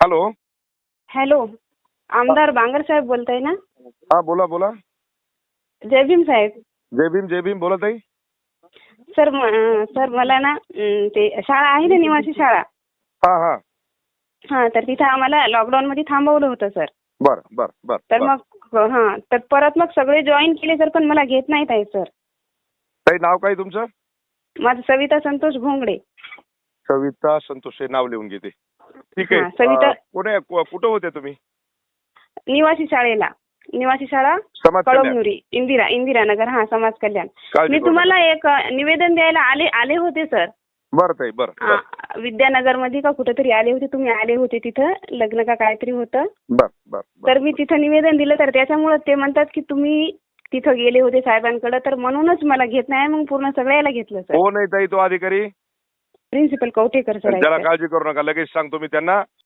Hello. Hello, आमदार बांगर साहेब बोलताय ना? हा, बोला बोला. जय भीम साहेब. जय भीम बोलत आहे. सर सर मला ना ते शाळा आहे ना, निवासी शाळा. हा हा. हा, तर तिथं आम्हाला लॉकडाऊन मध्ये थांबवलं होतं सर. बर बर बर. तर मग हा, तर परत मग सगळे जॉईन केले सर, पण मला घेत नाहीत आहे सर. काही नाव काय तुमचं? माझं सविता संतोष भोंगडे. सविता संतोष, हे नाव लिहून घेते. ठीक हा, आहे. सविता. कुठं होते तुम्ही? निवासी शाळेला, निवासी शाळा समाज कल्याण. कळमनुरी, इंदिरानगर. हा, समाज कल्याण. काळजी मी करू तुम्हाला एक निवेदन द्यायला आले होते सर. बरं ताई, बरं. विद्यानगर मध्ये का कुठेतरी आले होते, तुम्ही आले होते तिथं, लग्न का काहीतरी होतं. बर बर. तर मी तिथं निवेदन दिलं, तर त्याच्यामुळे ते म्हणतात की तुम्ही तिथं गेले होते साहेबांकडे, तर म्हणूनच मला घेत नाही. मग पूर्ण सगळ्याला घेतलं सर. कोण आहे ताई तो अधिकारी? Principal Kavthekar sir. त्याला काळजी करू नका, लगेच सांगतो मी त्यांना.